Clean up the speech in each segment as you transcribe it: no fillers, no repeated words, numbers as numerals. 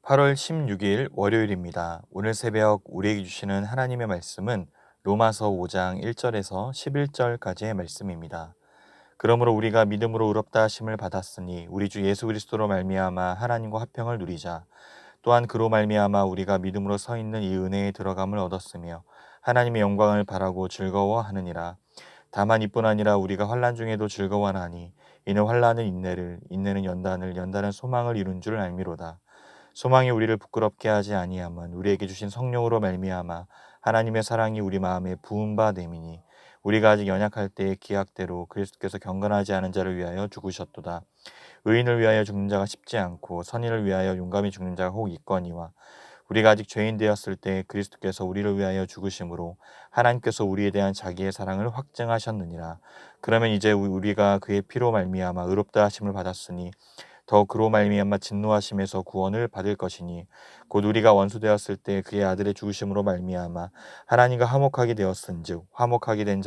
8월 16일 월요일입니다. 오늘 새벽 우리에게 주시는 하나님의 말씀은 로마서 5장 1절에서 11절까지의 말씀입니다. 그러므로 우리가 믿음으로 의롭다 하심을 받았으니 우리 주 예수 그리스도로 말미암아 하나님과 화평을 누리자. 또한 그로 말미암아 우리가 믿음으로 서 있는 이 은혜에 들어감을 얻었으며 하나님의 영광을 바라고 즐거워하느니라. 다만 이뿐 아니라 우리가 환난 중에도 즐거워하나니 이는 환난은 인내를, 인내는 연단을, 연단은 소망을 이룬 줄 알미로다. 소망이 우리를 부끄럽게 하지 아니하면 우리에게 주신 성령으로 말미암아 하나님의 사랑이 우리 마음에 부은 바 됨이니 우리가 아직 연약할 때의 기약대로 그리스도께서 경건하지 않은 자를 위하여 죽으셨도다. 의인을 위하여 죽는 자가 쉽지 않고 선인을 위하여 용감히 죽는 자가 혹 있거니와 우리가 아직 죄인 되었을 때 그리스도께서 우리를 위하여 죽으심으로 하나님께서 우리에 대한 자기의 사랑을 확증하셨느니라. 그러면 이제 우리가 그의 피로 말미암아 의롭다 하심을 받았으니 더 그로 말미암아 진노하심에서 구원을 받을 것이니 곧 우리가 원수 되었을 때 그의 아들의 죽으심으로 말미암아 하나님과 화목하게 되었은즉 화목하게 된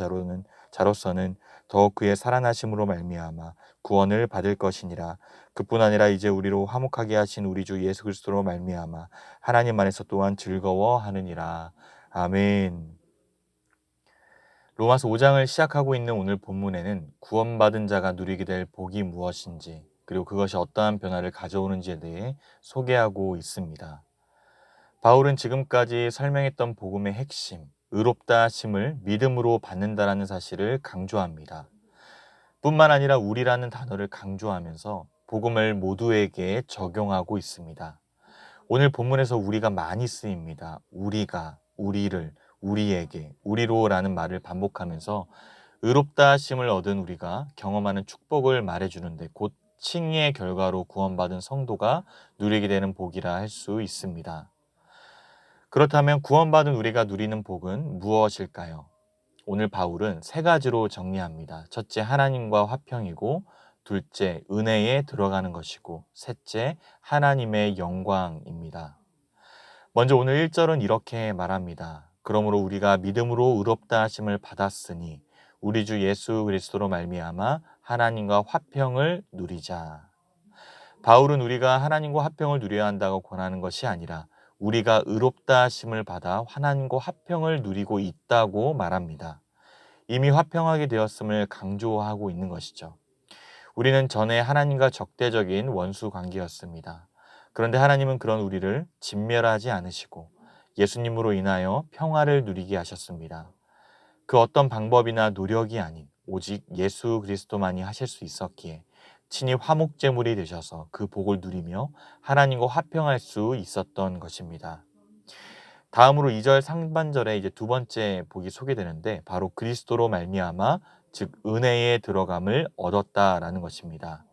자로서는 더욱 그의 살아나심으로 말미암아 구원을 받을 것이니라. 그뿐 아니라 이제 우리로 화목하게 하신 우리 주 예수 그리스도로 말미암아 하나님 안에서 또한 즐거워하느니라. 아멘. 로마서 5장을 시작하고 있는 오늘 본문에는 구원받은 자가 누리게 될 복이 무엇인지 그리고 그것이 어떠한 변화를 가져오는지에 대해 소개하고 있습니다. 바울은 지금까지 설명했던 복음의 핵심, 의롭다 하심을 믿음으로 받는다라는 사실을 강조합니다. 뿐만 아니라 우리라는 단어를 강조하면서 복음을 모두에게 적용하고 있습니다. 오늘 본문에서 우리가 많이 쓰입니다. 우리가, 우리를, 우리에게, 우리로라는 말을 반복하면서 의롭다 하심을 얻은 우리가 경험하는 축복을 말해주는데 곧 칭의의 결과로 구원받은 성도가 누리게 되는 복이라 할 수 있습니다. 그렇다면 구원받은 우리가 누리는 복은 무엇일까요? 오늘 바울은 세 가지로 정리합니다. 첫째, 하나님과 화평이고, 둘째, 은혜에 들어가는 것이고, 셋째, 하나님의 영광입니다. 먼저 오늘 1절은 이렇게 말합니다. 그러므로 우리가 믿음으로 의롭다 하심을 받았으니 우리 주 예수 그리스도로 말미암아 하나님과 화평을 누리자. 바울은 우리가 하나님과 화평을 누려야 한다고 권하는 것이 아니라 우리가 의롭다 하심을 받아 하나님과 화평을 누리고 있다고 말합니다. 이미 화평하게 되었음을 강조하고 있는 것이죠. 우리는 전에 하나님과 적대적인 원수 관계였습니다. 그런데 하나님은 그런 우리를 진멸하지 않으시고 예수님으로 인하여 평화를 누리게 하셨습니다. 그 어떤 방법이나 노력이 아닌 오직 예수 그리스도만이 하실 수 있었기에 친히 화목제물이 되셔서 그 복을 누리며 하나님과 화평할 수 있었던 것입니다. 다음으로 2절 상반절에 이제 두 번째 복이 소개되는데 바로 그리스도로 말미암아 즉 은혜에 들어감을 얻었다라는 것입니다.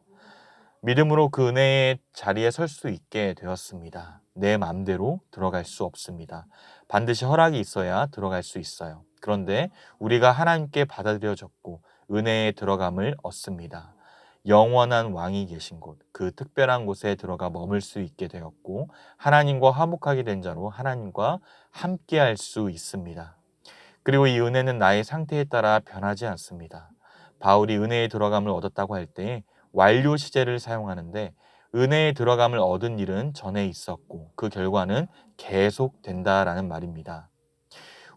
믿음으로 그 은혜의 자리에 설 수 있게 되었습니다. 내 마음대로 들어갈 수 없습니다. 반드시 허락이 있어야 들어갈 수 있어요. 그런데 우리가 하나님께 받아들여졌고 은혜에 들어감을 얻습니다. 영원한 왕이 계신 곳, 그 특별한 곳에 들어가 머물 수 있게 되었고 하나님과 화목하게 된 자로 하나님과 함께할 수 있습니다. 그리고 이 은혜는 나의 상태에 따라 변하지 않습니다. 바울이 은혜에 들어감을 얻었다고 할 때 완료 시제를 사용하는데 은혜에 들어감을 얻은 일은 전에 있었고 그 결과는 계속된다라는 말입니다.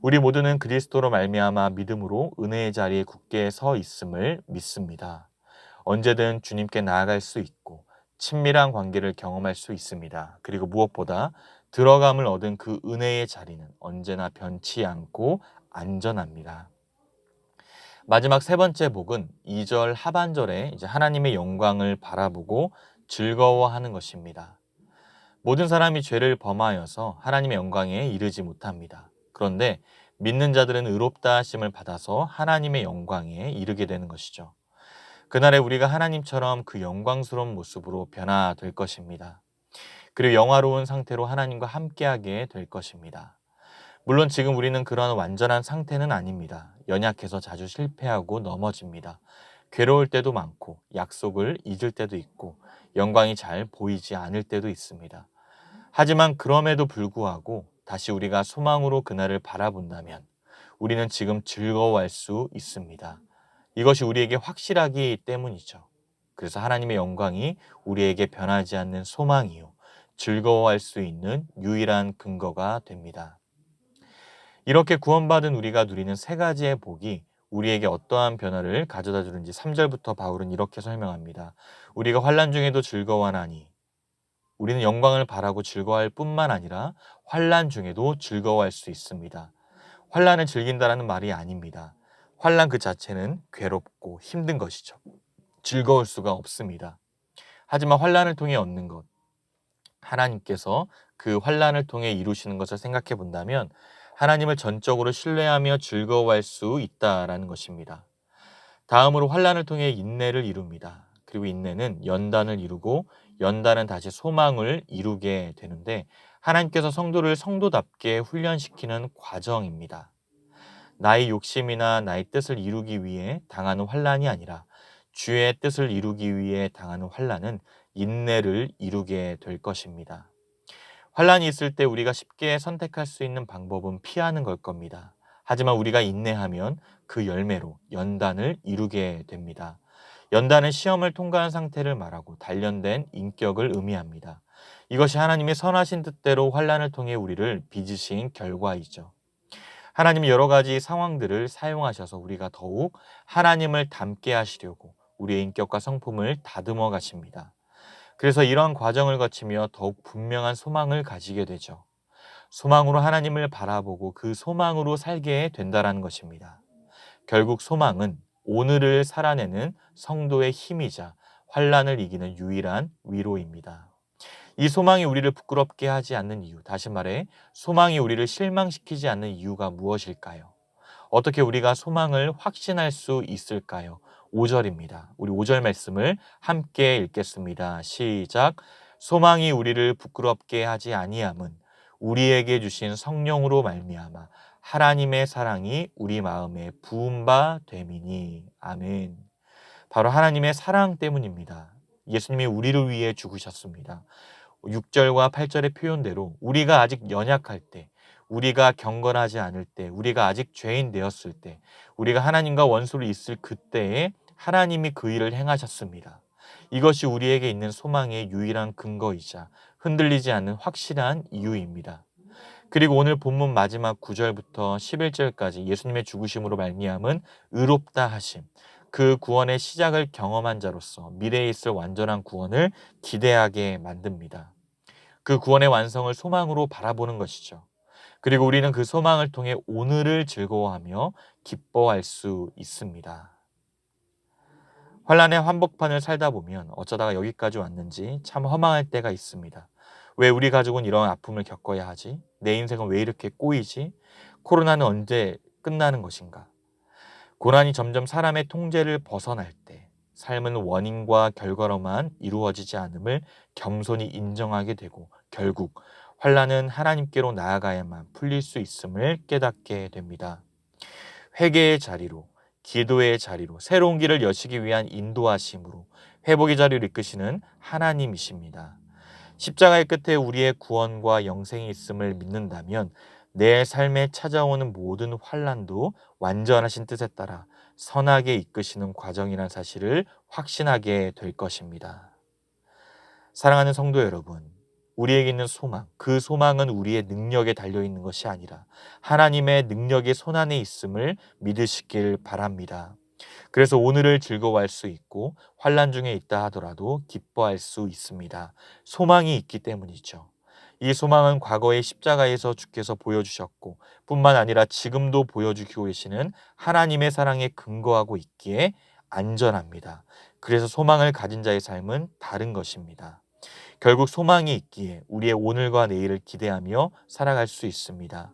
우리 모두는 그리스도로 말미암아 믿음으로 은혜의 자리에 굳게 서 있음을 믿습니다. 언제든 주님께 나아갈 수 있고 친밀한 관계를 경험할 수 있습니다. 그리고 무엇보다 들어감을 얻은 그 은혜의 자리는 언제나 변치 않고 안전합니다. 마지막 세 번째 복은 2절 하반절에 이제 하나님의 영광을 바라보고 즐거워하는 것입니다. 모든 사람이 죄를 범하여서 하나님의 영광에 이르지 못합니다. 그런데 믿는 자들은 의롭다 하심을 받아서 하나님의 영광에 이르게 되는 것이죠. 그날에 우리가 하나님처럼 그 영광스러운 모습으로 변화될 것입니다. 그리고 영화로운 상태로 하나님과 함께하게 될 것입니다. 물론 지금 우리는 그런 완전한 상태는 아닙니다. 연약해서 자주 실패하고 넘어집니다. 괴로울 때도 많고 약속을 잊을 때도 있고 영광이 잘 보이지 않을 때도 있습니다. 하지만 그럼에도 불구하고 다시 우리가 소망으로 그날을 바라본다면 우리는 지금 즐거워할 수 있습니다. 이것이 우리에게 확실하기 때문이죠. 그래서 하나님의 영광이 우리에게 변하지 않는 소망이요 즐거워할 수 있는 유일한 근거가 됩니다. 이렇게 구원받은 우리가 누리는 세 가지의 복이 우리에게 어떠한 변화를 가져다 주는지 3절부터 바울은 이렇게 설명합니다. 우리가 환난 중에도 즐거워하나니 우리는 영광을 바라고 즐거워할 뿐만 아니라 환난 중에도 즐거워할 수 있습니다. 환난을 즐긴다라는 말이 아닙니다. 환난 그 자체는 괴롭고 힘든 것이죠. 즐거울 수가 없습니다. 하지만 환난을 통해 얻는 것, 하나님께서 그 환난을 통해 이루시는 것을 생각해 본다면 하나님을 전적으로 신뢰하며 즐거워할 수 있다라는 것입니다. 다음으로 환난을 통해 인내를 이룹니다. 그리고 인내는 연단을 이루고 연단은 다시 소망을 이루게 되는데 하나님께서 성도를 성도답게 훈련시키는 과정입니다. 나의 욕심이나 나의 뜻을 이루기 위해 당하는 환난이 아니라 주의 뜻을 이루기 위해 당하는 환난은 인내를 이루게 될 것입니다. 환난이 있을 때 우리가 쉽게 선택할 수 있는 방법은 피하는 걸 겁니다. 하지만 우리가 인내하면 그 열매로 연단을 이루게 됩니다. 연단은 시험을 통과한 상태를 말하고 단련된 인격을 의미합니다. 이것이 하나님의 선하신 뜻대로 환난을 통해 우리를 빚으신 결과이죠. 하나님이 여러 가지 상황들을 사용하셔서 우리가 더욱 하나님을 닮게 하시려고 우리의 인격과 성품을 다듬어 가십니다. 그래서 이러한 과정을 거치며 더욱 분명한 소망을 가지게 되죠. 소망으로 하나님을 바라보고 그 소망으로 살게 된다는 것입니다. 결국 소망은 오늘을 살아내는 성도의 힘이자 환난을 이기는 유일한 위로입니다. 이 소망이 우리를 부끄럽게 하지 않는 이유, 다시 말해 소망이 우리를 실망시키지 않는 이유가 무엇일까요? 어떻게 우리가 소망을 확신할 수 있을까요? 5절입니다. 우리 5절 말씀을 함께 읽겠습니다. 시작. 소망이 우리를 부끄럽게 하지 아니함은 우리에게 주신 성령으로 말미암아 하나님의 사랑이 우리 마음에 부은 바 됨이니. 아멘. 바로 하나님의 사랑 때문입니다. 예수님이 우리를 위해 죽으셨습니다. 6절과 8절의 표현대로 우리가 아직 연약할 때, 우리가 경건하지 않을 때, 우리가 아직 죄인 되었을 때, 우리가 하나님과 원수로 있을 그때에 하나님이 그 일을 행하셨습니다. 이것이 우리에게 있는 소망의 유일한 근거이자 흔들리지 않는 확실한 이유입니다. 그리고 오늘 본문 마지막 9절부터 11절까지 예수님의 죽으심으로 말미암은 의롭다 하심, 그 구원의 시작을 경험한 자로서 미래에 있을 완전한 구원을 기대하게 만듭니다. 그 구원의 완성을 소망으로 바라보는 것이죠. 그리고 우리는 그 소망을 통해 오늘을 즐거워하며 기뻐할 수 있습니다. 환난의 한복판을 살다 보면 어쩌다가 여기까지 왔는지 참 허망할 때가 있습니다. 왜 우리 가족은 이런 아픔을 겪어야 하지? 내 인생은 왜 이렇게 꼬이지? 코로나는 언제 끝나는 것인가? 고난이 점점 사람의 통제를 벗어날 때 삶은 원인과 결과로만 이루어지지 않음을 겸손히 인정하게 되고 결국 환난은 하나님께로 나아가야만 풀릴 수 있음을 깨닫게 됩니다. 회개의 자리로, 기도의 자리로, 새로운 길을 여시기 위한 인도하심으로 회복의 자리를 이끄시는 하나님이십니다. 십자가의 끝에 우리의 구원과 영생이 있음을 믿는다면 내 삶에 찾아오는 모든 환난도 완전하신 뜻에 따라 선하게 이끄시는 과정이라는 사실을 확신하게 될 것입니다. 사랑하는 성도 여러분, 우리에게 있는 소망, 그 소망은 우리의 능력에 달려있는 것이 아니라 하나님의 능력의 손안에 있음을 믿으시길 바랍니다. 그래서 오늘을 즐거워할 수 있고 환난 중에 있다 하더라도 기뻐할 수 있습니다. 소망이 있기 때문이죠. 이 소망은 과거의 십자가에서 주께서 보여주셨고 뿐만 아니라 지금도 보여주고 계시는 하나님의 사랑에 근거하고 있기에 안전합니다. 그래서 소망을 가진 자의 삶은 다른 것입니다. 결국 소망이 있기에 우리의 오늘과 내일을 기대하며 살아갈 수 있습니다.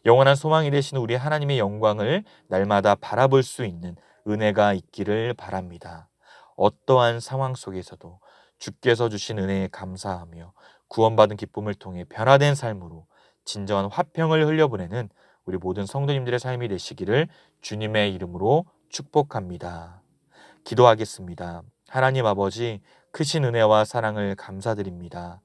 영원한 소망이 되시는 우리 하나님의 영광을 날마다 바라볼 수 있는 은혜가 있기를 바랍니다. 어떠한 상황 속에서도 주께서 주신 은혜에 감사하며 구원받은 기쁨을 통해 변화된 삶으로 진정한 화평을 흘려보내는 우리 모든 성도님들의 삶이 되시기를 주님의 이름으로 축복합니다. 기도하겠습니다. 하나님 아버지, 크신 은혜와 사랑을 감사드립니다.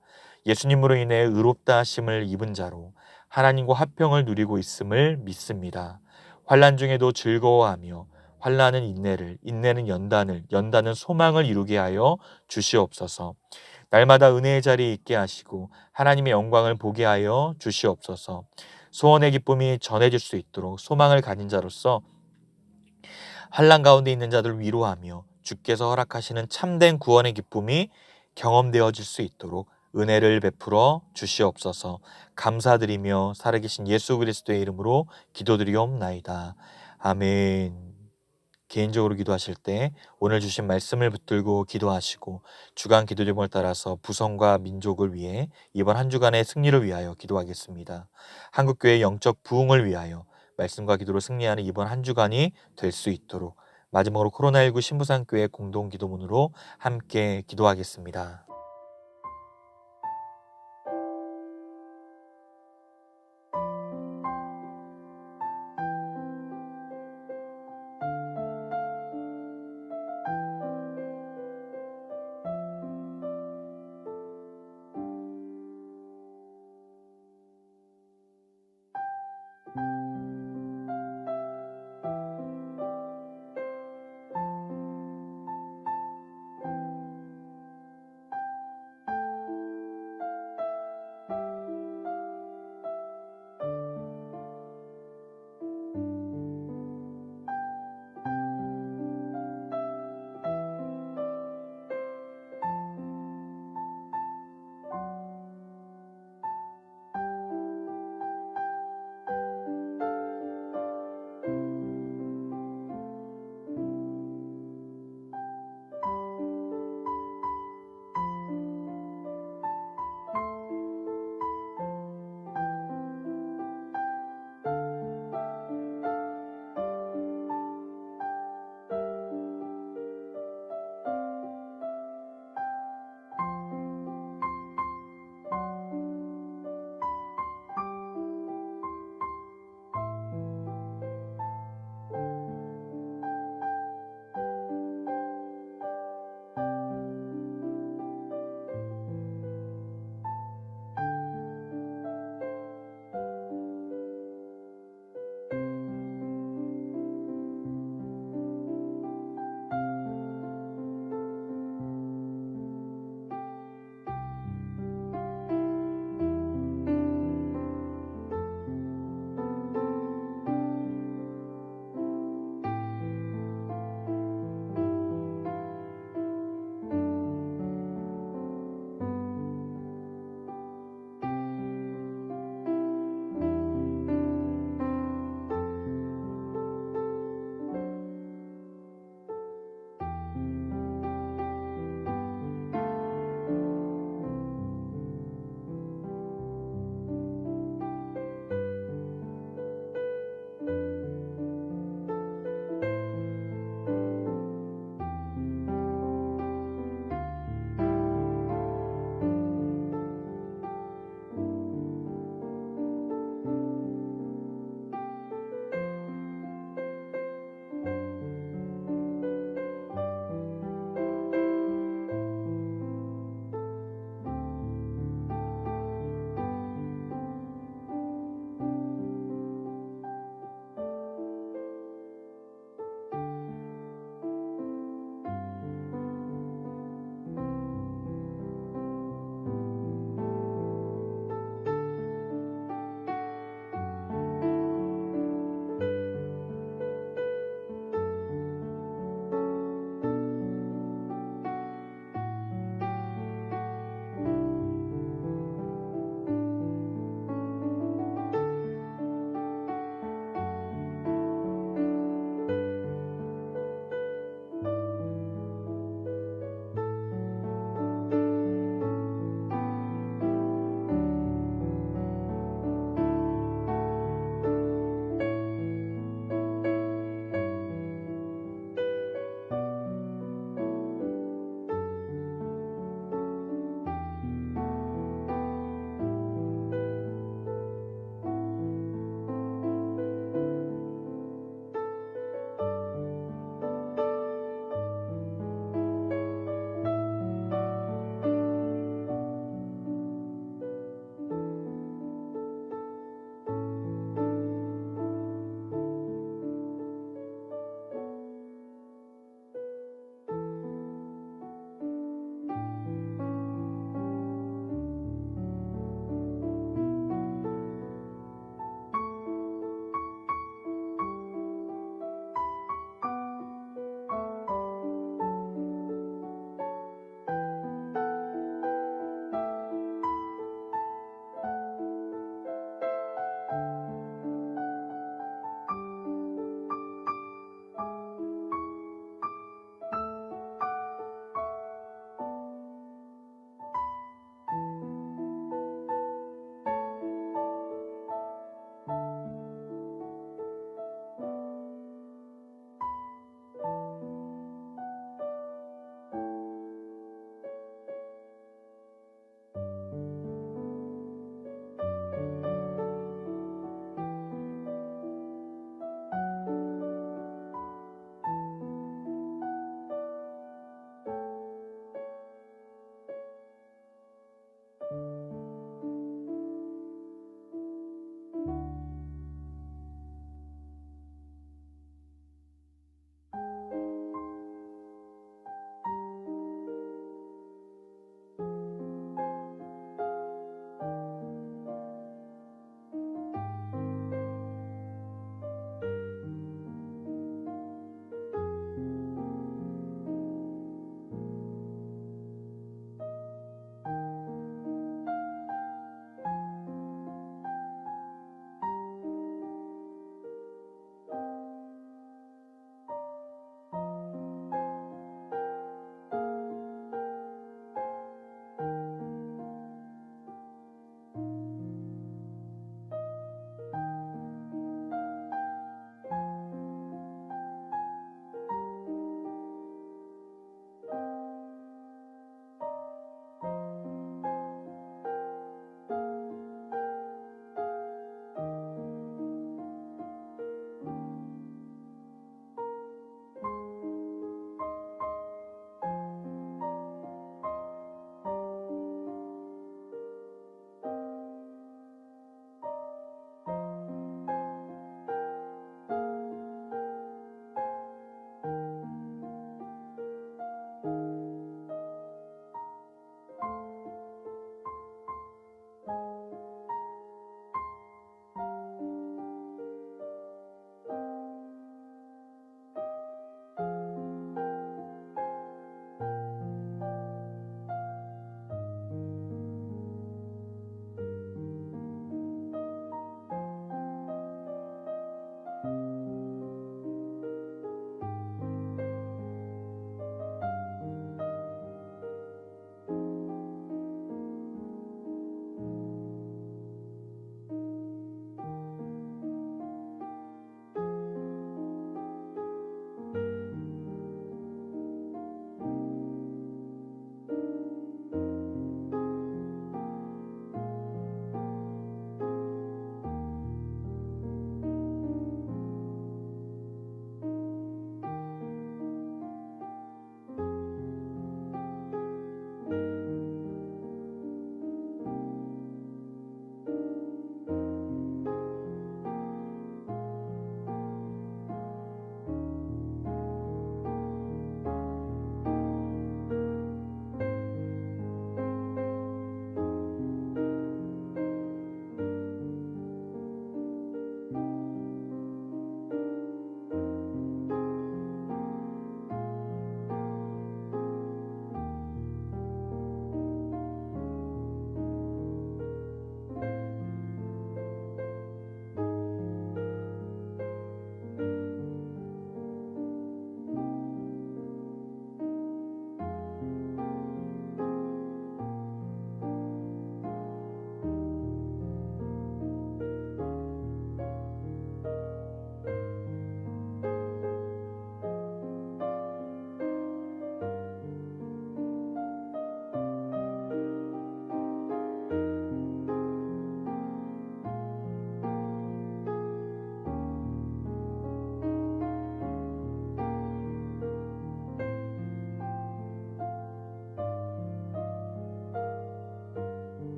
예수님으로 인해 의롭다 하심을 입은 자로 하나님과 화평을 누리고 있음을 믿습니다. 환난 중에도 즐거워하며 환난은 인내를, 인내는 연단을, 연단은 소망을 이루게 하여 주시옵소서. 날마다 은혜의 자리에 있게 하시고 하나님의 영광을 보게 하여 주시옵소서. 소원의 기쁨이 전해질 수 있도록 소망을 가진 자로서 환난 가운데 있는 자들을 위로하며 주께서 허락하시는 참된 구원의 기쁨이 경험되어질 수 있도록 은혜를 베풀어 주시옵소서. 감사드리며 살아계신 예수 그리스도의 이름으로 기도드리옵나이다. 아멘. 개인적으로 기도하실 때 오늘 주신 말씀을 붙들고 기도하시고 주간 기도 제목을 따라서 부성과 민족을 위해 이번 한 주간의 승리를 위하여 기도하겠습니다. 한국교회 영적 부흥을 위하여 말씀과 기도로 승리하는 이번 한 주간이 될 수 있도록 마지막으로 코로나19 신부산교회 공동기도문으로 함께 기도하겠습니다.